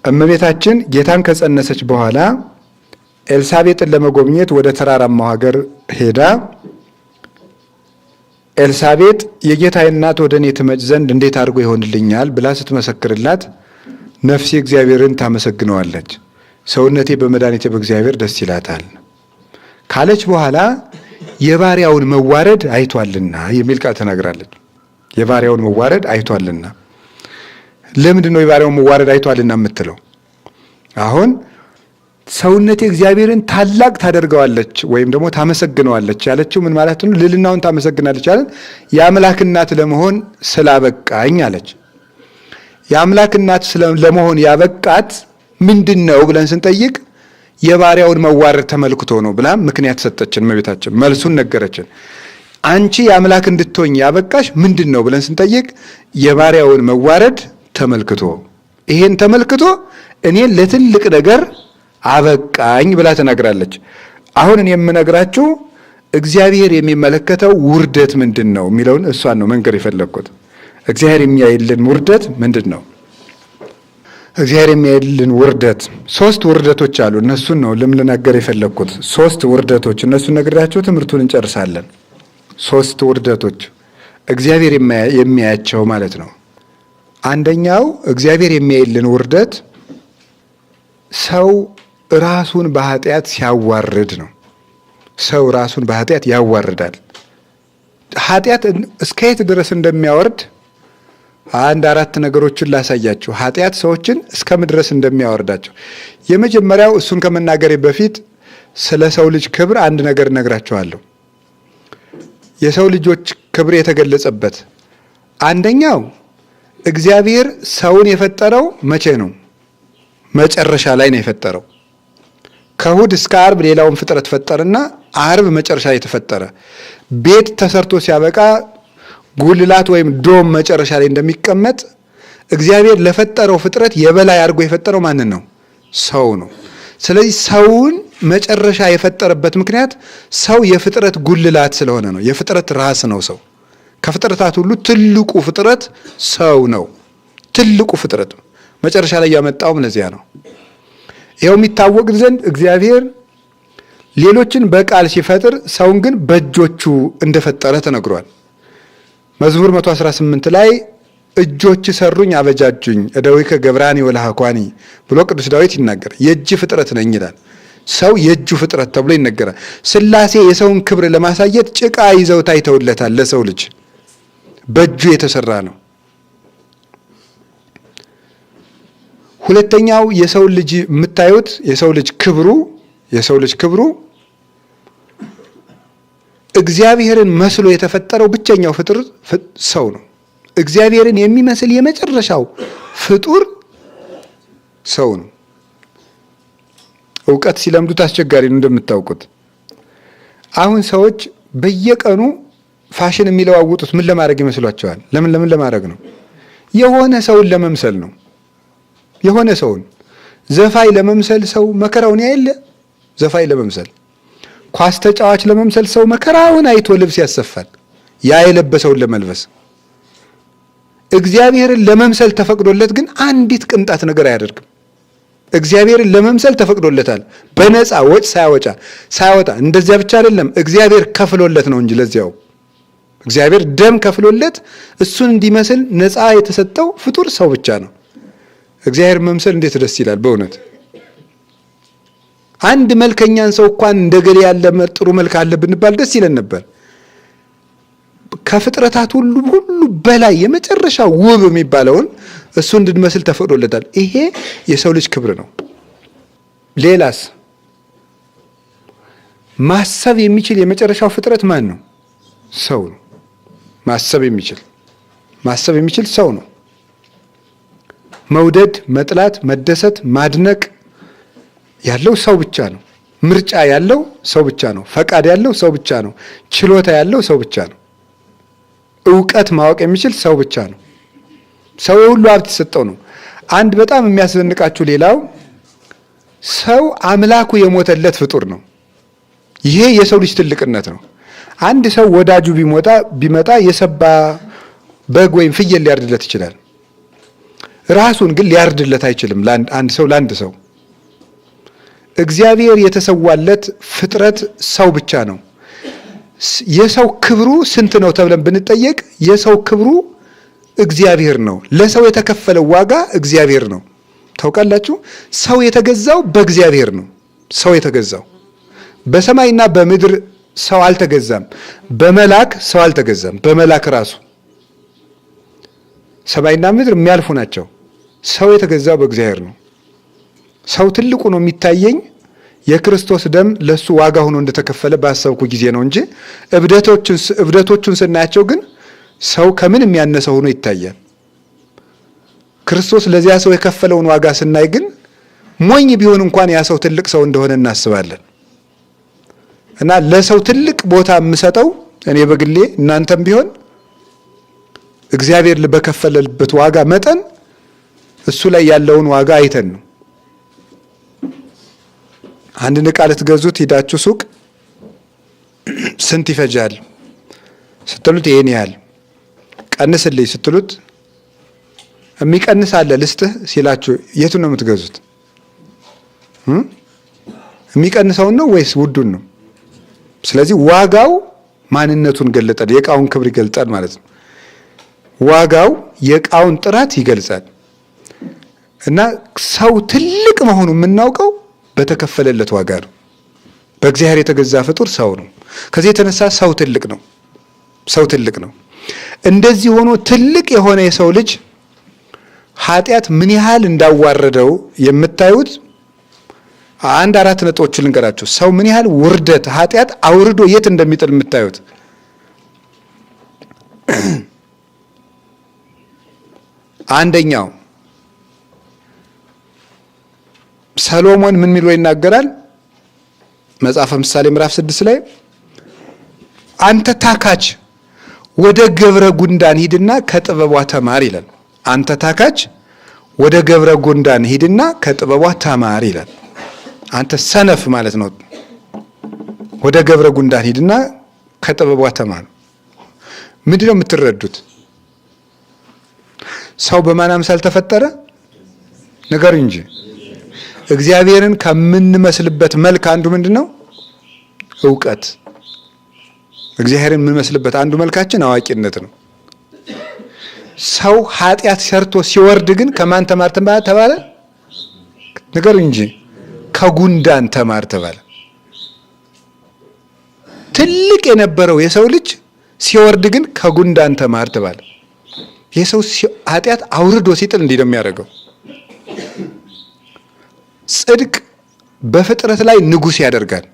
እመቤታችን ጌታን ከጸነሰች በኋላ ኤልሳቤጥን ለመጎብኘት ወደ ተራራማው ሀገር ሄዳ ኤልሳቤጥ የጌታዬ እናት ወደ እኔ ትመጭ ዘንድ እንዴት አድርጎ ይሆንልኛል ብላ ስትመሰክርላት ነፍሴ እግዚአብሔርን ታመሰግነዋለች፣ ሰውነቴ በመድኃኒቴ በእግዚአብሔር ደስ ይላታል ካለች በኋላ የባሪያውን መዋረድ አይቷልና የሚል ቃል ተናግራለች። የባሪያውን መዋረድ አይቷልና። ለምንድን ነው የባሪያውን መዋረድ አይቷልና የምትለው? አሁን ሰውነቴ እግዚአብሔርን ታላቅ ታደርገዋለች ወይም ደግሞ ታመሰግነዋለች ያለችው ምን ማለት ነው? ልዕልናውን ታመሰግናለች አለ። የአምላክ እናት ለመሆን ስላበቃኝ አለች። የአምላክ እናት ለመሆን ያበቃት ምንድን ነው ብለን ስንጠይቅ የባሪያውን መዋረድ ተመልክቶ ነው ብላ ምክንያት ሰጠችን። እመቤታችን መልሱን ነገረችን። አንቺ የአምላክ እንድትሆኝ ያበቃሽ ምንድን ነው ብለን ስንጠይቅ የባሪያውን መዋረድ ተመልክቶ፣ ይሄን ተመልክቶ እኔን ለትልቅ ነገር አበቃኝ ብላ ተናግራለች። አሁን እኔ የምነግራችሁ እግዚአብሔር የሚመለከተው ውርደት ምንድን ነው የሚለውን እሷን ነው መንገር የፈለግኩት። እግዚአብሔር የሚያይልን ውርደት ምንድን ነው? እግዚአብሔር የሚያይልን ውርደት 3 ውርደቶች አሉ። እነሱን ነው ልናገር የፈለግኩት። 3 ውርደቶች፣ እነሱን ነግራችሁ ትምህርቱን እንጨርሳለን። 3 ውርደቶች እግዚአብሔር የሚያያቸው ማለት ነው። አንደኛው እግዚአብሔር የሚያይልን ውርደት ሰው ራሱን በኃጢአት ሲያዋርድ ነው። ሰው ራሱን በኃጢአት ያዋርዳል። ኃጢአት እስከ የት ድረስ እንደሚያወርድ 4 ነገሮችን ላሳያችሁ። ኃጢአት ሰዎችን እስከምን ድረስ እንደሚያወርዳቸው። የመጀመሪያው እሱን ከመናገሬ በፊት ስለ ሰው ልጅ ክብር አንድ ነገር እነግራችኋለሁ። የሰው ልጆች ክብር የተገለጸበት አንደኛው እግዚአብሔር ሰውን የፈጠረው መቼ ነው? መጨረሻ ላይ ነው የፈጠረው። ከእሑድ እስከ ዓርብ ሌላውን ፍጥረት ፈጠረና ዓርብ መጨረሻ የተፈጠረ። ቤት ተሰርቶ ሲያበቃ ጉልላት ወይም ዶም መጨረሻ ላይ እንደሚቀመጥ እግዚአብሔር ለፈጠረው ፍጥረት የበላይ አድርጎ የፈጠረው ማንን ነው? ሰው ነው። ስለዚህ ሰውን መጨረሻ የፈጠረበት ምክንያት ሰው የፍጥረት ጉልላት ስለሆነ ነው። የፍጥረት ራስ ነው ሰው። ከፍጥረታት ሁሉ ትልቁ ፍጥረት ሰው ነው። ትልቁ ፍጥረት መጨረሻ ላይ ያመጣውም ለዚያ ነው። ይኸው የሚታወቅ ዘንድ እግዚአብሔር ሌሎችን በቃል ሲፈጥር ሰውን ግን በእጆቹ እንደፈጠረ ተነግሯል። መዝሙር 118 ላይ እጆች ሰሩኝ አበጃጁኝ እደዊከ ገብራኒ ወለሃኳኒ ብሎ ቅዱስ ዳዊት ይናገር። የእጅ ፍጥረት ነኝ ይላል። ሰው የእጁ ፍጥረት ተብሎ ይነገራል። ሥላሴ የሰውን ክብር ለማሳየት ጭቃ ይዘው ታይተውለታል። ለሰው ልጅ በእጁ የተሰራ ነው። ሁለተኛው የሰው ልጅ የምታዩት የሰው ልጅ ክብሩ እግዚአብሔርን መስሎ የተፈጠረው ብቸኛው ፍጡር ሰው ነው። እግዚአብሔርን የሚመስል የመጨረሻው ፍጡር ሰው ነው። እውቀት ሲለምዱት አስቸጋሪ ነው እንደምታውቁት። አሁን ሰዎች በየቀኑ ፋሽን የሚለዋውጡት ምን ለማድረግ ይመስሏቸዋል? ለምን ለማድረግ ነው? የሆነ ሰውን ለመምሰል ነው። የሆነ ሰውን ዘፋኝ ለመምሰል ሰው መከራውን ያይለ። ዘፋኝ ለመምሰል፣ ኳስ ተጫዋች ለመምሰል ሰው መከራውን አይቶ ልብስ ያሰፋል፣ ያ የለበሰውን ለመልበስ። እግዚአብሔርን ለመምሰል ተፈቅዶለት ግን አንዲት ቅንጣት ነገር አያደርግም። እግዚአብሔርን ለመምሰል ተፈቅዶለታል በነፃ ወጭ ሳያወጣ። እንደዚያ ብቻ አይደለም፣ እግዚአብሔር ከፍሎለት ነው እንጂ ለዚያው እግዚአብሔር ደም ከፍሎለት እሱን እንዲመስል ነፃ የተሰጠው ፍጡር ሰው ብቻ ነው። እግዚአብሔር መምሰል እንዴት ደስ ይላል በእውነት። አንድ መልከኛን ሰው እንኳን እንደገሌ ያለ ጥሩ መልክ አለ ብንባል ደስ ይለን ነበር። ከፍጥረታት ሁሉ በላይ የመጨረሻ ውብ የሚባለውን እሱ እንድንመስል ተፈቅዶለታል። ይሄ የሰው ልጅ ክብር ነው። ሌላስ? ማሰብ የሚችል የመጨረሻው ፍጥረት ማን ነው? ሰው ነው። ማሰብ የሚችል ሰው ነው። መውደድ፣ መጥላት፣ መደሰት፣ ማድነቅ ያለው ሰው ብቻ ነው። ምርጫ ያለው ሰው ብቻ ነው። ፈቃድ ያለው ሰው ብቻ ነው። ችሎታ ያለው ሰው ብቻ ነው። እውቀት ማወቅ የሚችል ሰው ብቻ ነው። ሰው የሁሉ ሀብት የተሰጠው ነው። አንድ በጣም የሚያስደንቃችሁ ሌላው ሰው አምላኩ የሞተለት ፍጡር ነው። ይሄ የሰው ልጅ ትልቅነት ነው። አንድ ሰው ወዳጁ ቢመጣ የሰባ በግ ወይም ፍየል ሊያርድለት ይችላል። ራሱን ግን ሊያርድለት አይችልም። ለአንድ ሰው እግዚአብሔር የተሰዋለት ፍጥረት ሰው ብቻ ነው። የሰው ክብሩ ስንት ነው ተብለን ብንጠየቅ የሰው ክብሩ እግዚአብሔር ነው። ለሰው የተከፈለው ዋጋ እግዚአብሔር ነው። ታውቃላችሁ፣ ሰው የተገዛው በእግዚአብሔር ነው። ሰው የተገዛው በሰማይና በምድር ሰው አልተገዛም። በመላክ ሰው አልተገዛም። በመላክ ራሱ ሰማይና ምድር የሚያልፉ ናቸው። ሰው የተገዛው በእግዚአብሔር ነው። ሰው ትልቁ ነው የሚታየኝ የክርስቶስ ደም ለሱ ዋጋ ሆኖ እንደተከፈለ ባሰብኩ ጊዜ ነው እንጂ እብደቶቹን ስናያቸው ግን ሰው ከምን የሚያነሰ ሆኖ ይታያል። ክርስቶስ ለዚያ ሰው የከፈለውን ዋጋ ስናይ ግን ሞኝ ቢሆን እንኳን ያ ሰው ትልቅ ሰው እንደሆነ እናስባለን። እና ለሰው ትልቅ ቦታ የምሰጠው እኔ በግሌ እናንተም ቢሆን እግዚአብሔር በከፈለበት ዋጋ መጠን እሱ ላይ ያለውን ዋጋ አይተን ነው። አንድን ዕቃ ልትገዙት ሂዳችሁ ሱቅ ስንት ይፈጃል ስትሉት ይሄን ያህል ቀንስልኝ ስትሉት የሚቀንስ አለ ልስጥህ ሲላችሁ የቱን ነው የምትገዙት? የሚቀንሰውን ነው ወይስ ውዱን ነው? ስለዚህ ዋጋው ማንነቱን ገለጠል፣ የዕቃውን ክብር ይገልጻል ማለት ነው። ዋጋው የዕቃውን ጥራት ይገልጻል። እና ሰው ትልቅ መሆኑ የምናውቀው በተከፈለለት ዋጋ ነው። በእግዚአብሔር የተገዛ ፍጡር ሰው ነው። ከዚህ የተነሳ ሰው ትልቅ ነው። ሰው ትልቅ ነው። እንደዚህ ሆኖ ትልቅ የሆነ የሰው ልጅ ኃጢአት ምን ያህል እንዳዋረደው የምታዩት አንድ አራት ነጥቦች ልንገራችሁ። ሰው ምን ያህል ውርደት ኃጢአት አውርዶ የት እንደሚጥል የምታዩት አንደኛው ሰሎሞን ምን ሚሎ ይናገራል? መጽሐፈ ምሳሌ ምዕራፍ 6 ላይ አንተ ታካች ወደ ገብረ ጉንዳን ሂድና ከጥበቧ ተማር ይላል። አንተ ታካች ወደ ገብረ ጉንዳን ሂድና ከጥበቧ ተማር ይላል። አንተ ሰነፍ ማለት ነው። ወደ ገብረ ጉንዳን ሂድና ከጥበቧ ተማር። ምንድነው የምትረዱት? ሰው በማን አምሳል ተፈጠረ? ነገር እንጂ እግዚአብሔርን ከምንመስልበት መልክ አንዱ ምንድነው? ዕውቀት። እግዚአብሔርን የምንመስልበት አንዱ መልካችን አዋቂነት ነው። ሰው ኃጢአት ሰርቶ ሲወርድ ግን ከማን ተማር ተባለ? ነገር እንጂ ከጉንዳን ተማር ተባለ። ትልቅ የነበረው የሰው ልጅ ሲወርድ ግን ከጉንዳን ተማር ተባለ። የሰው ኃጢአት አውርዶ ሲጥል እንዲህ ነው የሚያደርገው። ጽድቅ በፍጥረት ላይ ንጉሥ ያደርጋል።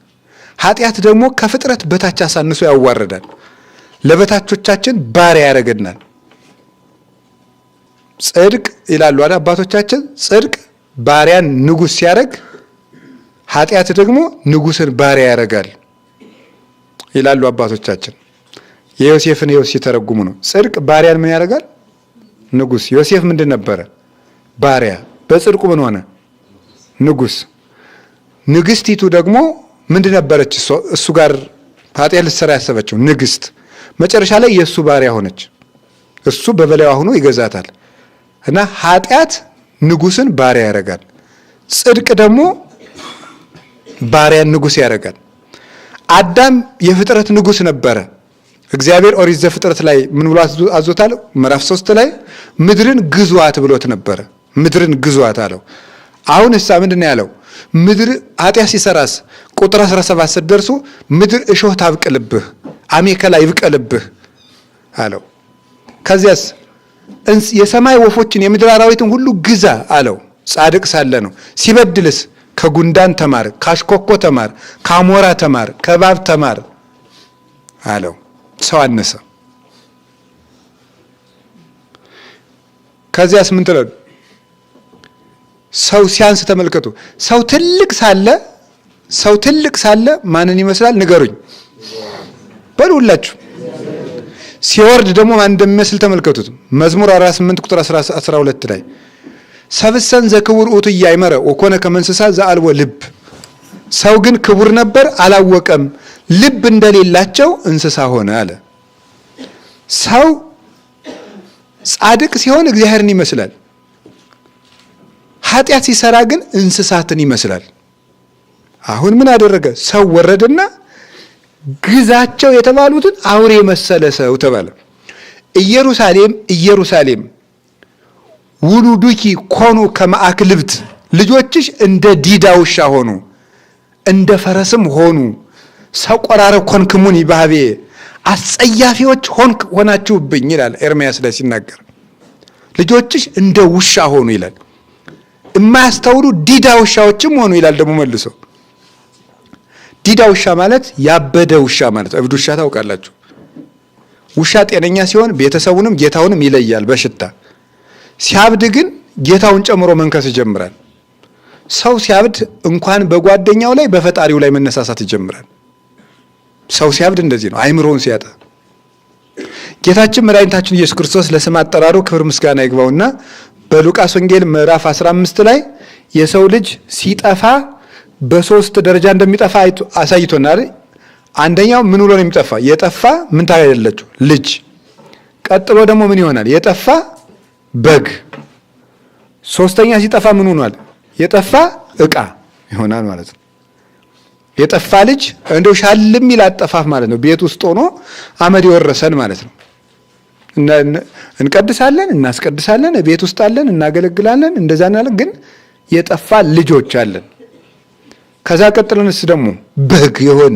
ኃጢአት ደግሞ ከፍጥረት በታች አሳንሶ ያዋርዳል። ለበታቾቻችን ባሪያ ያደርገናል። ጽድቅ ይላሉ አይደል አባቶቻችን፣ ጽድቅ ባሪያን ንጉሥ ሲያደርግ፣ ኃጢአት ደግሞ ንጉሥን ባሪያ ያደርጋል ይላሉ አባቶቻችን። የዮሴፍን ሕይወት ሲተረጉሙ ነው። ጽድቅ ባሪያን ምን ያደርጋል? ንጉሥ። ዮሴፍ ምንድን ነበረ? ባሪያ። በጽድቁ ምን ሆነ? ንጉሥ። ንግስቲቱ ደግሞ ምንድን ነበረች? እሱ ጋር ኃጢአት ልትሰራ ያሰበችው ንግስት። መጨረሻ ላይ የእሱ ባሪያ ሆነች። እሱ በበላይዋ ሆኖ ይገዛታል። እና ኃጢአት ንጉሥን ባሪያ ያደርጋል። ጽድቅ ደግሞ ባሪያን ንጉሥ ያደርጋል። አዳም የፍጥረት ንጉሥ ነበረ። እግዚአብሔር ኦሪት ዘፍጥረት ላይ ምን ብሎ አዞታል? ምዕራፍ 3 ላይ ምድርን ግዟት ብሎት ነበረ። ምድርን ግዟት አለው። አሁን እሳ ምንድን ነው ያለው? ምድር ኃጢአት ሲሰራስ ቁጥር 17 ስትደርሱ ምድር እሾህ ታብቅልብህ፣ አሜከላ ይብቀልብህ አለው። ከዚያስ የሰማይ ወፎችን የምድር አራዊትን ሁሉ ግዛ አለው። ጻድቅ ሳለ ነው። ሲበድልስ ከጉንዳን ተማር፣ ካሽኮኮ ተማር፣ ከአሞራ ተማር፣ ከእባብ ተማር አለው። ሰው አነሰ። ከዚያስ ምን ትላሉ? ሰው ሲያንስ ተመልከቱ። ሰው ትልቅ ሳለ ማንን ይመስላል? ንገሩኝ በሉ ሁላችሁ። ሲወርድ ደግሞ ማን እንደሚመስል ተመልከቱት። መዝሙር 48 ቁጥር 12 ላይ ሰብሰን ዘክቡር ኡቱ ያይመረ ወኮነ ከመንስሳ ዘአልቦ ልብ። ሰው ግን ክቡር ነበር አላወቀም፣ ልብ እንደሌላቸው እንስሳ ሆነ አለ። ሰው ጻድቅ ሲሆን እግዚአብሔርን ይመስላል። ኃጢአት ሲሰራ ግን እንስሳትን ይመስላል። አሁን ምን አደረገ? ሰው ወረደና ግዛቸው የተባሉትን አውሬ መሰለ ሰው ተባለ። ኢየሩሳሌም ኢየሩሳሌም ውሉዱኪ ኮኑ ከመአክልብት፣ ልጆችሽ እንደ ዲዳ ውሻ ሆኑ፣ እንደ ፈረስም ሆኑ። ሰቆራረ ኮንክሙኒ ባህቤ፣ አስጸያፊዎች ሆናችሁብኝ ይላል ኤርምያስ ላይ ሲናገር። ልጆችሽ እንደ ውሻ ሆኑ ይላል። የማያስተውሉ ዲዳ ውሻዎችም ሆኑ ይላል ደግሞ መልሶ። ዲዳ ውሻ ማለት ያበደ ውሻ ማለት። እብድ ውሻ ታውቃላችሁ። ውሻ ጤነኛ ሲሆን ቤተሰቡንም ጌታውንም ይለያል በሽታ። ሲያብድ ግን ጌታውን ጨምሮ መንከስ ይጀምራል። ሰው ሲያብድ እንኳን በጓደኛው ላይ በፈጣሪው ላይ መነሳሳት ይጀምራል። ሰው ሲያብድ እንደዚህ ነው፣ አይምሮውን ሲያጣ። ጌታችን መድኃኒታችን ኢየሱስ ክርስቶስ ለስም አጠራሩ ክብር ምስጋና ይግባውና በሉቃስ ወንጌል ምዕራፍ 15 ላይ የሰው ልጅ ሲጠፋ በሶስት ደረጃ እንደሚጠፋ አሳይቶናል። አንደኛው ምን ብሎ ነው የሚጠፋ? የጠፋ ምን ታያለችው? ልጅ። ቀጥሎ ደግሞ ምን ይሆናል? የጠፋ በግ። ሶስተኛ ሲጠፋ ምን ሆኗል? የጠፋ ዕቃ ይሆናል ማለት ነው። የጠፋ ልጅ እንደው ሻልም ይላል አጠፋፍ ማለት ነው። ቤት ውስጥ ሆኖ አመድ ይወረሰን ማለት ነው። እንቀድሳለን፣ እናስቀድሳለን፣ ቤት ውስጥ አለን፣ እናገለግላለን፣ እንደዛ እናለን። ግን የጠፋ ልጆች አለን። ከዛ ቀጥለንስ ደግሞ በግ ይሆን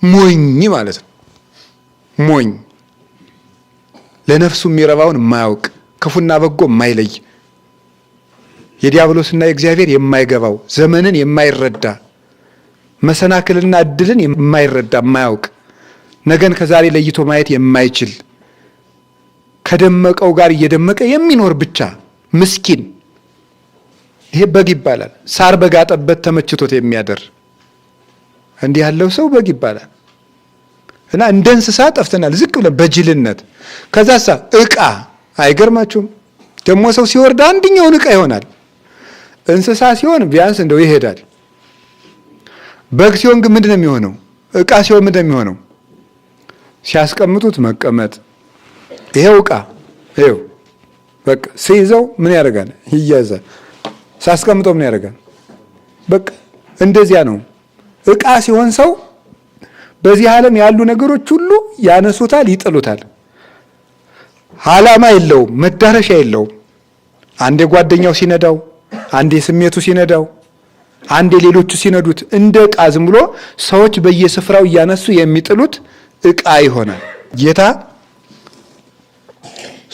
ሞኝ ማለት ነው። ሞኝ ለነፍሱ የሚረባውን የማያውቅ ክፉና በጎ የማይለይ የዲያብሎስና የእግዚአብሔር የማይገባው ዘመንን የማይረዳ መሰናክልና እድልን የማይረዳ የማያውቅ ነገን ከዛሬ ለይቶ ማየት የማይችል ከደመቀው ጋር እየደመቀ የሚኖር ብቻ ምስኪን፣ ይሄ በግ ይባላል። ሳር በጋጠበት ተመችቶት የሚያደር እንዲህ ያለው ሰው በግ ይባላል። እና እንደ እንስሳ ጠፍተናል ዝቅ ብለን በጅልነት። ከዛሳ ዕቃ አይገርማችሁም? ደግሞ ሰው ሲወርድ አንድኛውን ዕቃ ይሆናል። እንስሳ ሲሆን ቢያንስ እንደው ይሄዳል። በግ ሲሆን ግን ምንድን ነው የሚሆነው? ዕቃ ሲሆን ምንድን ነው የሚሆነው? ሲያስቀምጡት መቀመጥ። ይሄው ዕቃ ይሄው በቃ ሲይዘው ምን ያደርጋል? ይያዛል። ሲያስቀምጠው ምን ያደርጋል? በቃ እንደዚያ ነው። ዕቃ ሲሆን ሰው በዚህ ዓለም ያሉ ነገሮች ሁሉ ያነሱታል፣ ይጥሉታል። ዓላማ የለውም፣ መዳረሻ የለውም። አንዴ ጓደኛው ሲነዳው፣ አንዴ ስሜቱ ሲነዳው፣ አንዴ ሌሎቹ ሲነዱት እንደ ዕቃ ዝም ብሎ ሰዎች በየስፍራው እያነሱ የሚጥሉት ዕቃ ይሆናል። ጌታ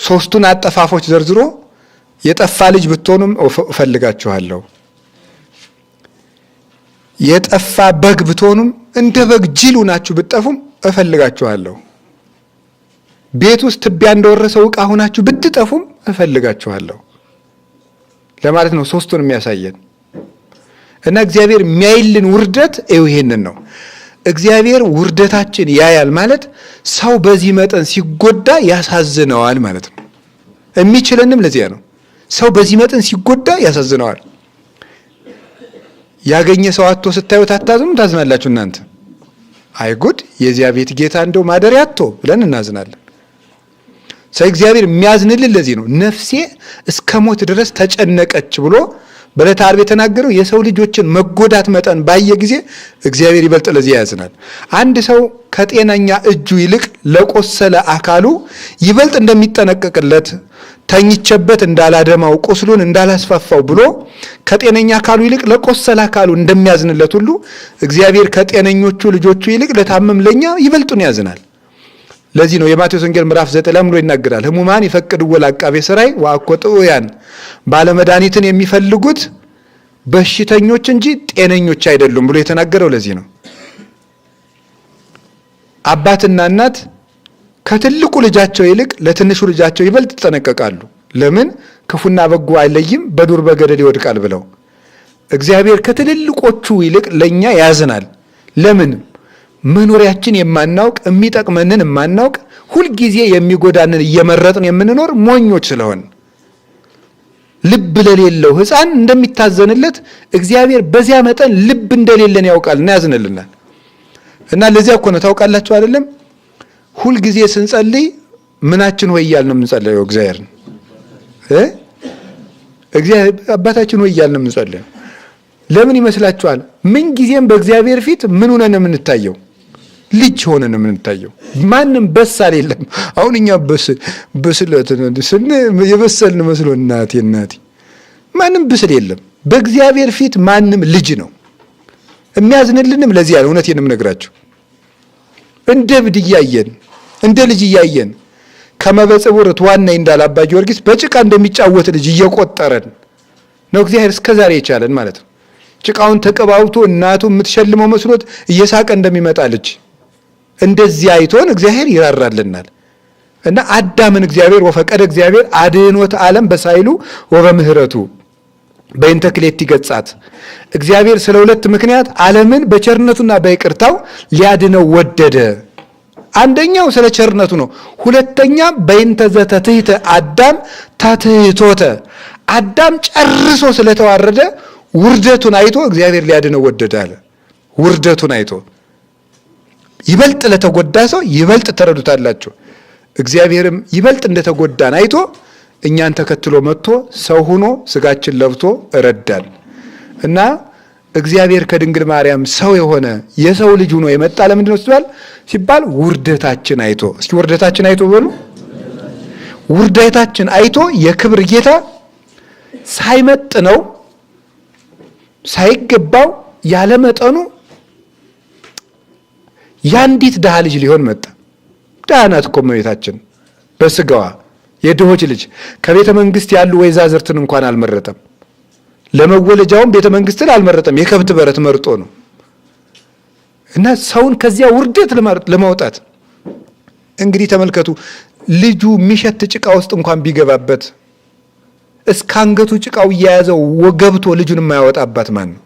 ሶስቱን አጠፋፎች ዘርዝሮ የጠፋ ልጅ ብትሆኑም እፈልጋችኋለሁ፣ የጠፋ በግ ብትሆኑም እንደ በግ ጅል ሆናችሁ ብትጠፉም እፈልጋችኋለሁ፣ ቤት ውስጥ ትቢያ እንደወረሰው ዕቃ ሆናችሁ ብትጠፉም እፈልጋችኋለሁ ለማለት ነው። ሶስቱን የሚያሳየን እና እግዚአብሔር የሚያይልን ውርደት ይሄንን ነው። እግዚአብሔር ውርደታችን ያያል ማለት ሰው በዚህ መጠን ሲጎዳ ያሳዝነዋል ማለት ነው። የሚችለንም ለዚያ ነው። ሰው በዚህ መጠን ሲጎዳ ያሳዝነዋል። ያገኘ ሰው አጥቶ ስታዩት አታዝኑም? ታዝናላችሁ እናንተ? አይጉድ የዚያ ቤት ጌታ እንደው ማደሪያ አጥቶ ብለን እናዝናለን። ሰው እግዚአብሔር የሚያዝንልን ለዚህ ነው። ነፍሴ እስከ ሞት ድረስ ተጨነቀች ብሎ በዕለተ ዓርብ የተናገረው የሰው ልጆችን መጎዳት መጠን ባየ ጊዜ እግዚአብሔር ይበልጥ ለዚህ ያዝናል። አንድ ሰው ከጤነኛ እጁ ይልቅ ለቆሰለ አካሉ ይበልጥ እንደሚጠነቀቅለት ተኝቼበት እንዳላደማው ቁስሉን እንዳላስፋፋው ብሎ ከጤነኛ አካሉ ይልቅ ለቆሰለ አካሉ እንደሚያዝንለት ሁሉ እግዚአብሔር ከጤነኞቹ ልጆቹ ይልቅ ለታመም ለኛ ይበልጡን ያዝናል። ለዚህ ነው የማቴዎስ ወንጌል ምዕራፍ 9 ላይ ብሎ ይናገራል። ሕሙማን ይፈቅድዎ ለዐቃቤ ሥራይ ወአኮ ጥዑያን፣ ባለመድኃኒትን የሚፈልጉት በሽተኞች እንጂ ጤነኞች አይደሉም ብሎ የተናገረው ለዚህ ነው። አባትና እናት ከትልቁ ልጃቸው ይልቅ ለትንሹ ልጃቸው ይበልጥ ይጠነቀቃሉ። ለምን? ክፉና በጎ አይለይም በዱር በገደል ይወድቃል ብለው። እግዚአብሔር ከትልልቆቹ ይልቅ ለኛ ያዝናል። ለምን? መኖሪያችን የማናውቅ የሚጠቅመንን የማናውቅ ሁልጊዜ የሚጎዳንን እየመረጥን የምንኖር ሞኞች ስለሆን ልብ ለሌለው ሕፃን እንደሚታዘንለት እግዚአብሔር በዚያ መጠን ልብ እንደሌለን ያውቃልና ያዝንልናል። እና ለዚያ እኮ ነው ታውቃላችሁ አይደለም? ሁልጊዜ ስንጸልይ ምናችን ሆይ እያልን ነው የምንጸልየው እግዚአብሔርን እግዚአብሔር አባታችን ሆይ እያልን እንጸልይ። ለምን ይመስላችኋል? ምን ጊዜም በእግዚአብሔር ፊት ምን ሆነን ነው የምንታየው? ልጅ ሆነን ነው የምንታየው። ማንም በሳል የለም። አሁን እኛ በስለት የበሰልን መስሎ እናቴ ማንም ብስል የለም። በእግዚአብሔር ፊት ማንም ልጅ ነው። የሚያዝንልንም ለዚህ ያለ እውነቴን የምነግራችሁ እንደ እብድ እያየን እንደ ልጅ እያየን ከመበጽቡር ትዋናይ እንዳለ አባ ጊዮርጊስ በጭቃ እንደሚጫወት ልጅ እየቆጠረን ነው እግዚአብሔር እስከዛሬ የቻለን ማለት ነው። ጭቃውን ተቀባብቶ እናቱ የምትሸልመው መስሎት እየሳቀ እንደሚመጣ ልጅ እንደዚህ አይቶን እግዚአብሔር ይራራልናል። እና አዳምን እግዚአብሔር ወፈቀደ እግዚአብሔር አድኅኖተ ዓለም በሳይሉ ወበምህረቱ በእንተ ክልኤቲ ገጻት እግዚአብሔር ስለ ሁለት ምክንያት ዓለምን በቸርነቱና በይቅርታው ሊያድነው ወደደ። አንደኛው ስለ ቸርነቱ ነው። ሁለተኛ በእንተ ዘተትሕተ አዳም ታትሕቶተ አዳም ጨርሶ ስለተዋረደ ውርደቱን አይቶ እግዚአብሔር ሊያድነው ወደደ አለ። ውርደቱን አይቶ ይበልጥ ለተጎዳ ሰው ይበልጥ ተረዱታላችሁ። እግዚአብሔርም ይበልጥ እንደተጎዳን አይቶ እኛን ተከትሎ መጥቶ ሰው ሆኖ ስጋችን ለብቶ ረዳን እና እግዚአብሔር ከድንግል ማርያም ሰው የሆነ የሰው ልጅ ሆኖ የመጣ ለምንድን ነው ሲባል ውርደታችን አይቶ። እስኪ ውርደታችን አይቶ በሉ። ውርደታችን አይቶ የክብር ጌታ ሳይመጥነው ሳይገባው ያለ መጠኑ ያንዲት ድሃ ልጅ ሊሆን መጣ። ድሃ ናት እኮ እመቤታችን በስጋዋ የድሆች ልጅ። ከቤተ መንግስት ያሉ ወይዛዝርትን እንኳን አልመረጠም። ለመወለጃውም ቤተ መንግስትን አልመረጠም። የከብት በረት መርጦ ነው። እና ሰውን ከዚያ ውርደት ለማውጣት እንግዲህ ተመልከቱ። ልጁ የሚሸት ጭቃ ውስጥ እንኳን ቢገባበት እስከ አንገቱ ጭቃው እየያዘው ገብቶ ልጁን የማያወጣባት ማን ነው?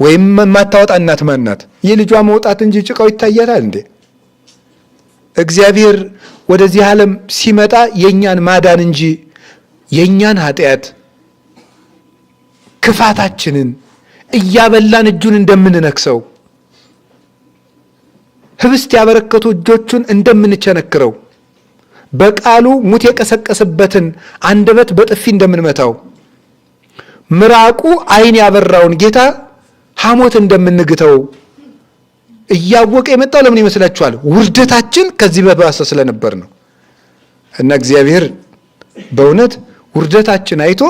ወይም የማታወጣ እናት ማን ናት? የልጇ መውጣት እንጂ ጭቃው ይታያታል እንዴ? እግዚአብሔር ወደዚህ ዓለም ሲመጣ የኛን ማዳን እንጂ የኛን ኃጢአት ክፋታችንን እያበላን እጁን እንደምንነክሰው ህብስት ያበረከቱ እጆቹን እንደምንቸነክረው በቃሉ ሙት የቀሰቀሰበትን አንደበት በጥፊ እንደምንመታው ምራቁ ዓይን ያበራውን ጌታ ሐሞት እንደምንግተው እያወቀ የመጣው ለምን ይመስላችኋል? ውርደታችን ከዚህ በባሰ ስለነበር ነው። እና እግዚአብሔር በእውነት ውርደታችን አይቶ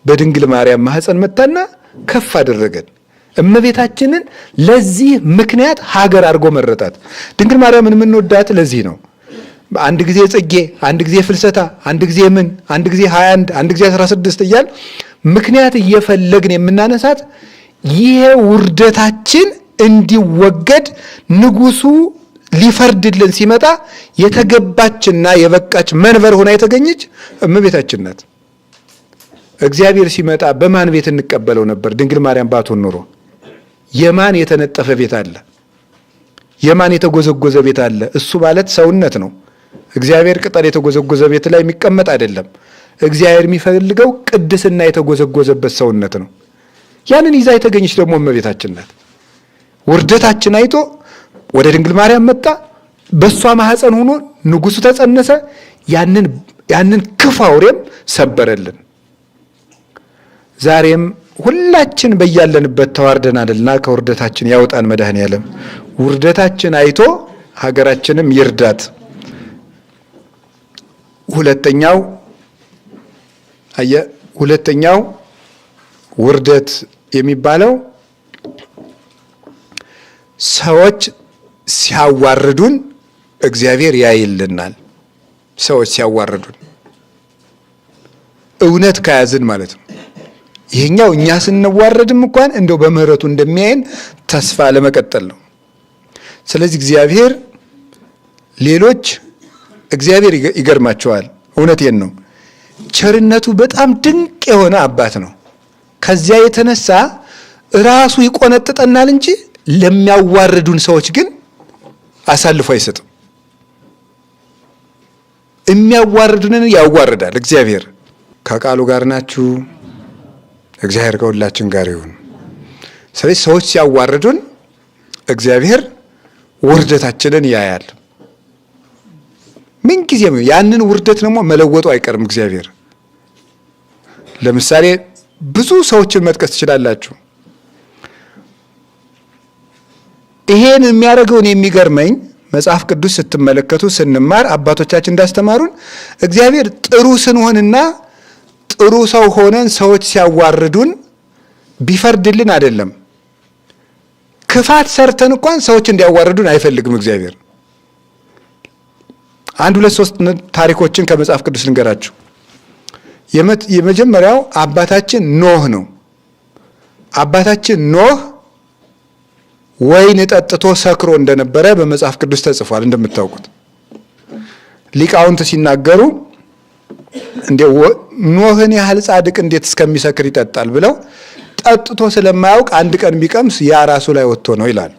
በድንግል ማርያም ማህፀን መጣና ከፍ አደረገን። እመቤታችንን ለዚህ ምክንያት ሀገር አድርጎ መረጣት። ድንግል ማርያምን የምንወዳት ለዚህ ነው። አንድ ጊዜ ጽጌ፣ አንድ ጊዜ ፍልሰታ፣ አንድ ጊዜ ምን፣ አንድ ጊዜ 21፣ አንድ ጊዜ 16 እያል ምክንያት እየፈለግን የምናነሳት ይሄ ውርደታችን እንዲወገድ ንጉሱ ሊፈርድልን ሲመጣ የተገባችና የበቃች መንበር ሆና የተገኘች እመቤታችን ናት። እግዚአብሔር ሲመጣ በማን ቤት እንቀበለው ነበር? ድንግል ማርያም ባትሆን ኖሮ የማን የተነጠፈ ቤት አለ? የማን የተጎዘጎዘ ቤት አለ? እሱ ማለት ሰውነት ነው። እግዚአብሔር ቅጠል የተጎዘጎዘ ቤት ላይ የሚቀመጥ አይደለም። እግዚአብሔር የሚፈልገው ቅድስና የተጎዘጎዘበት ሰውነት ነው። ያንን ይዛ የተገኘች ደግሞ እመቤታችን ናት። ውርደታችን አይቶ ወደ ድንግል ማርያም መጣ። በእሷ ማህፀን ሆኖ ንጉሱ ተጸነሰ። ያንን ክፉ አውሬም ሰበረልን። ዛሬም ሁላችን በያለንበት ተዋርደናልና ከውርደታችን ያውጣን መድኃኔዓለም። ውርደታችን አይቶ ሀገራችንም ይርዳት። ሁለተኛው ውርደት የሚባለው ሰዎች ሲያዋርዱን እግዚአብሔር ያይልናል። ሰዎች ሲያዋርዱን እውነት ከያዝን ማለት ነው። ይሄኛው እኛ ስንዋረድም እንኳን እንደው በምህረቱ እንደሚያየን ተስፋ ለመቀጠል ነው። ስለዚህ እግዚአብሔር እግዚአብሔር ይገርማቸዋል። እውነቴን ነው። ቸርነቱ በጣም ድንቅ የሆነ አባት ነው። ከዚያ የተነሳ ራሱ ይቆነጥጠናል እንጂ ለሚያዋርዱን ሰዎች ግን አሳልፎ አይሰጥም። የሚያዋርዱንን ያዋርዳል እግዚአብሔር። ከቃሉ ጋር ናችሁ። እግዚአብሔር ከሁላችን ጋር ይሁን። ስለዚህ ሰዎች ሲያዋርዱን እግዚአብሔር ውርደታችንን ያያል። ምን ጊዜም ያንን ውርደት ደግሞ መለወጡ አይቀርም እግዚአብሔር። ለምሳሌ ብዙ ሰዎችን መጥቀስ ትችላላችሁ። ይሄን የሚያደርገውን የሚገርመኝ መጽሐፍ ቅዱስ ስትመለከቱ ስንማር አባቶቻችን እንዳስተማሩን እግዚአብሔር ጥሩ ስንሆንና ጥሩ ሰው ሆነን ሰዎች ሲያዋርዱን ቢፈርድልን አይደለም። ክፋት ሰርተን እንኳን ሰዎች እንዲያዋርዱን አይፈልግም እግዚአብሔር። አንድ ሁለት ሶስት ታሪኮችን ከመጽሐፍ ቅዱስ ልንገራችሁ። የመጀመሪያው አባታችን ኖህ ነው። አባታችን ኖህ ወይን ጠጥቶ ሰክሮ እንደነበረ በመጽሐፍ ቅዱስ ተጽፏል። እንደምታውቁት ሊቃውንት ሲናገሩ እንደው ኖህን ያህል ጻድቅ እንዴት እስከሚሰክር ይጠጣል ብለው ጠጥቶ ስለማያውቅ አንድ ቀን ቢቀምስ ያ ራሱ ላይ ወጥቶ ነው ይላል።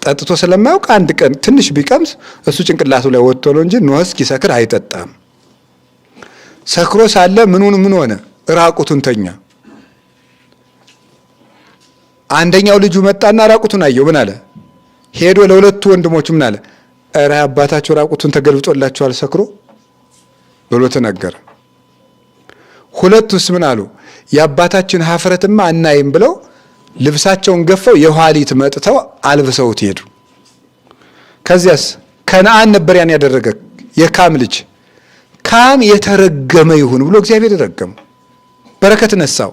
ጠጥቶ ስለማያውቅ አንድ ቀን ትንሽ ቢቀምስ እሱ ጭንቅላቱ ላይ ወጥቶ ነው እንጂ ኖህ እስኪሰክር አይጠጣም። ሰክሮ ሳለ ምን ሆነ? ራቁቱን ተኛ። አንደኛው ልጁ መጣና ራቁቱን አየው። ምን አለ? ሄዶ ለሁለቱ ወንድሞቹ ምን አለ? እረ አባታቸው ራቁቱን ተገልብጦላቸዋል ሰክሮ ብሎ ተናገረ። ሁለቱስ ምን አሉ? የአባታችን ሀፍረትማ አናይም ብለው ልብሳቸውን ገፈው የኋሊት መጥተው አልብሰውት ሄዱ። ከዚያስ ከነአን ነበር ያን ያደረገ የካም ልጅ። ካም የተረገመ ይሁን ብሎ እግዚአብሔር ረገመው፣ በረከት ነሳው።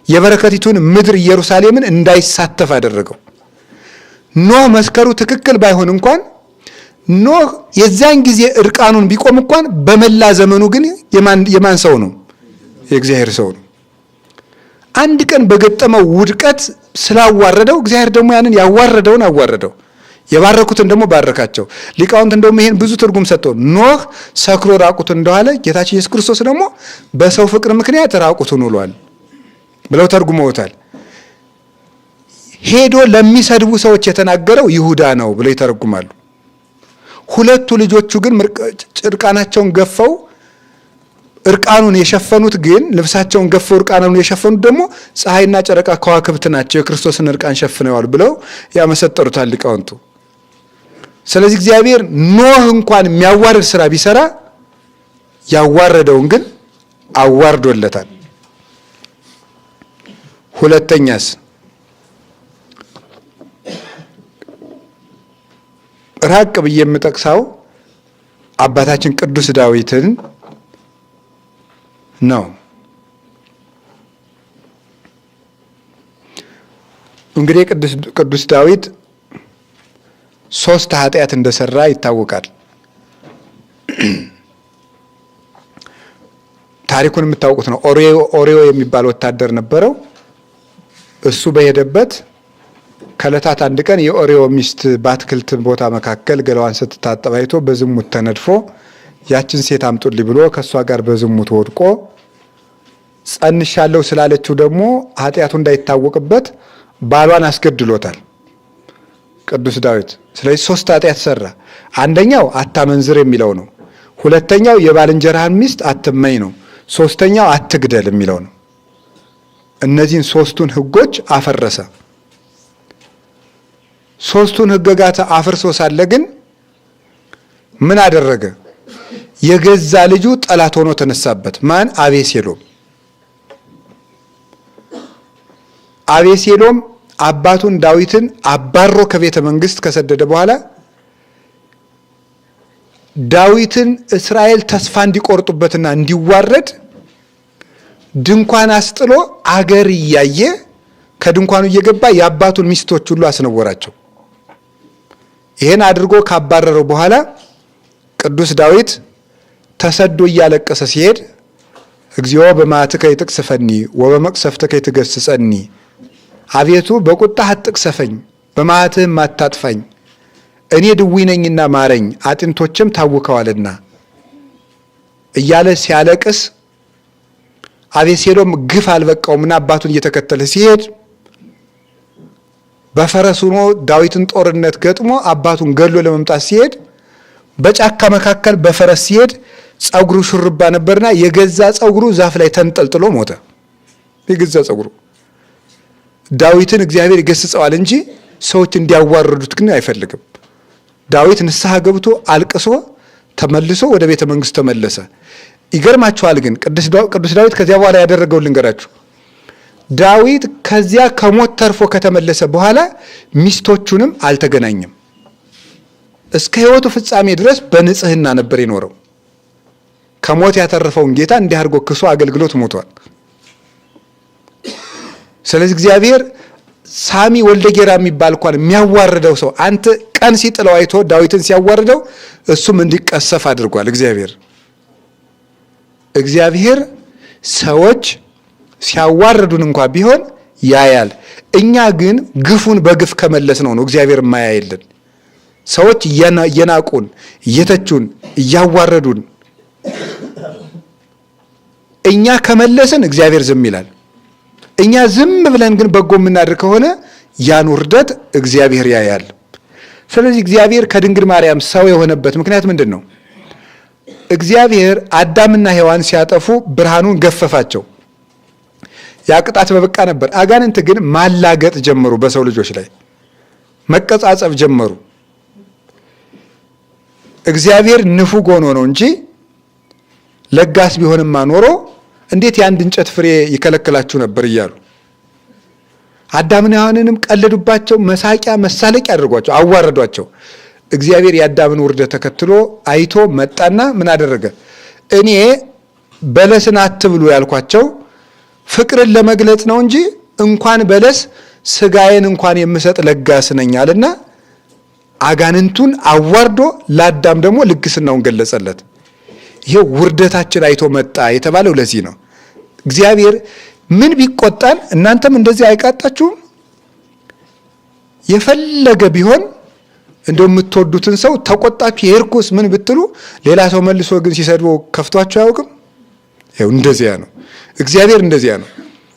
የበረከቲቱን ምድር ኢየሩሳሌምን እንዳይሳተፍ አደረገው። ኖህ መስከሩ ትክክል ባይሆን እንኳን ኖህ የዛን ጊዜ እርቃኑን ቢቆም እንኳን በመላ ዘመኑ ግን የማን ሰው ነው? የእግዚአብሔር ሰው ነው። አንድ ቀን በገጠመው ውድቀት ስላዋረደው እግዚአብሔር ደግሞ ያንን ያዋረደውን አዋረደው፣ የባረኩትን ደግሞ ባረካቸው። ሊቃውንት እንደውም ይሄን ብዙ ትርጉም ሰጥተው ኖህ ሰክሮ ራቁቱን እንደዋለ ጌታችን ኢየሱስ ክርስቶስ ደግሞ በሰው ፍቅር ምክንያት ራቁቱን ውሏል ብለው ተርጉመውታል። ሄዶ ለሚሰድቡ ሰዎች የተናገረው ይሁዳ ነው ብለው ይተረጉማሉ። ሁለቱ ልጆቹ ግን እርቃናቸውን ገፈው እርቃኑን የሸፈኑት ግን ልብሳቸውን ገፈው እርቃኑን የሸፈኑት ደግሞ ፀሐይና ጨረቃ ከዋክብት ናቸው፣ የክርስቶስን እርቃን ሸፍነዋል ብለው ያመሰጠሩታል ሊቃውንቱ። ስለዚህ እግዚአብሔር ኖህ እንኳን የሚያዋርድ ስራ ቢሰራ ያዋረደውን ግን አዋርዶለታል። ሁለተኛስ ራቅ ብዬ የምጠቅሰው አባታችን ቅዱስ ዳዊትን ነው። እንግዲህ ቅዱስ ዳዊት 3 ኃጢአት እንደሰራ ይታወቃል። ታሪኩን የምታውቁት ነው። ኦሪዮ የሚባል ወታደር ነበረው። እሱ በሄደበት ከዕለታት አንድ ቀን የኦሪዮ ሚስት በአትክልት ቦታ መካከል ገላዋን ስትታጠብ አይቶ በዝሙት ተነድፎ ያችን ሴት አምጡልኝ ብሎ ከእሷ ጋር በዝሙት ወድቆ ጸንሻለሁ ስላለችው ደግሞ ኃጢአቱ እንዳይታወቅበት ባሏን አስገድሎታል ቅዱስ ዳዊት። ስለዚህ 3 ኃጢአት ሰራ። አንደኛው አታመንዝር የሚለው ነው። ሁለተኛው የባልንጀራህን ሚስት አትመኝ ነው። ሶስተኛው አትግደል የሚለው ነው። እነዚህን 3ቱን ሕጎች አፈረሰ። 3ቱን ሕግጋት አፍርሶ ሳለ ግን ምን አደረገ? የገዛ ልጁ ጠላት ሆኖ ተነሳበት። ማን? አቤሴሎም። አቤሴሎም አባቱን ዳዊትን አባሮ ከቤተ መንግስት ከሰደደ በኋላ ዳዊትን እስራኤል ተስፋ እንዲቆርጡበትና እንዲዋረድ ድንኳን አስጥሎ አገር እያየ ከድንኳኑ እየገባ የአባቱን ሚስቶች ሁሉ አስነወራቸው። ይሄን አድርጎ ካባረረው በኋላ ቅዱስ ዳዊት ተሰዶ እያለቀሰ ሲሄድ እግዚኦ በመዓትከ ይትቅሰፈኒ ወበመቅሰፍትከ ይትገሥጸኒ፣ አቤቱ በቁጣህ አትቅሰፈኝ በመዓትህም አታጥፋኝ፣ እኔ ድውይ ነኝና ማረኝ አጥንቶችም ታውከዋልና እያለ ሲያለቅስ አቤሴሎም ግፍ አልበቃውምና አባቱን እየተከተለ ሲሄድ በፈረስ ሆኖ ዳዊትን ጦርነት ገጥሞ አባቱን ገሎ ለመምጣት ሲሄድ በጫካ መካከል በፈረስ ሲሄድ ጸጉሩ ሹርባ ነበርና የገዛ ጸጉሩ ዛፍ ላይ ተንጠልጥሎ ሞተ። የገዛ ጸጉሩ። ዳዊትን እግዚአብሔር ይገስጸዋል እንጂ ሰዎች እንዲያዋርዱት ግን አይፈልግም። ዳዊት ንስሐ ገብቶ አልቅሶ ተመልሶ ወደ ቤተ መንግስት ተመለሰ። ይገርማችኋል። ግን ቅዱስ ዳዊት ከዚያ በኋላ ያደረገው ልንገራችሁ። ዳዊት ከዚያ ከሞት ተርፎ ከተመለሰ በኋላ ሚስቶቹንም አልተገናኘም። እስከ ሕይወቱ ፍጻሜ ድረስ በንጽህና ነበር የኖረው። ከሞት ያተረፈውን ጌታ እንዲህ አድርጎ ክሶ አገልግሎት ሞቷል። ስለዚህ እግዚአብሔር ሳሚ ወልደ ጌራ የሚባል እንኳን የሚያዋርደው ሰው አንተ ቀን ሲጥለው አይቶ ዳዊትን ሲያዋርደው እሱም እንዲቀሰፍ አድርጓል። እግዚአብሔር ሰዎች ሲያዋርዱን እንኳን ቢሆን ያያል። እኛ ግን ግፉን በግፍ ከመለስ ነው እግዚአብሔር የማያየልን። ሰዎች እየናቁን፣ እየተቹን፣ እያዋረዱን እኛ ከመለስን እግዚአብሔር ዝም ይላል። እኛ ዝም ብለን ግን በጎ የምናድር ከሆነ ያን ውርደት እግዚአብሔር ያያል። ስለዚህ እግዚአብሔር ከድንግል ማርያም ሰው የሆነበት ምክንያት ምንድን ነው? እግዚአብሔር አዳምና ሔዋን ሲያጠፉ ብርሃኑን ገፈፋቸው። ያ ቅጣት በበቃ ነበር። አጋንንት ግን ማላገጥ ጀመሩ፣ በሰው ልጆች ላይ መቀጻጸፍ ጀመሩ። እግዚአብሔር ንፉግ ሆኖ ነው እንጂ ለጋስ ቢሆንማ ኖሮ እንዴት የአንድ እንጨት ፍሬ ይከለክላችሁ ነበር እያሉ አዳምና ሔዋንንም ቀለዱባቸው። መሳቂያ መሳለቂያ አድርጓቸው፣ አዋረዷቸው። እግዚአብሔር የአዳምን ውርደት ተከትሎ አይቶ መጣና ምን አደረገ? እኔ በለስን አትብሉ ያልኳቸው ፍቅርን ለመግለጽ ነው እንጂ እንኳን በለስ ስጋዬን እንኳን የምሰጥ ለጋስ ነኝ አለና አጋንንቱን አዋርዶ ለአዳም ደግሞ ልግስናውን ገለጸለት። ይሄ ውርደታችን አይቶ መጣ የተባለው ለዚህ ነው። እግዚአብሔር ምን ቢቆጣን እናንተም እንደዚህ አይቃጣችሁም? የፈለገ ቢሆን እንደው የምትወዱትን ሰው ተቆጣችሁ የርኩስ ምን ብትሉ ሌላ ሰው መልሶ ግን ሲሰድበው ከፍቷችሁ አያውቅም? ይኸው እንደዚያ ነው እግዚአብሔር፣ እንደዚያ ነው።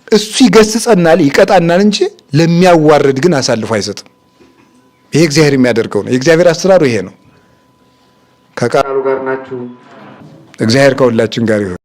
እሱ ይገስጸናል፣ ይቀጣናል እንጂ ለሚያዋርድ ግን አሳልፎ አይሰጥም። ይሄ እግዚአብሔር የሚያደርገው ነው። የእግዚአብሔር አሰራሩ ይሄ ነው። ከቃሉ ጋር ናችሁ። እግዚአብሔር ከሁላችን ጋር ይሁን።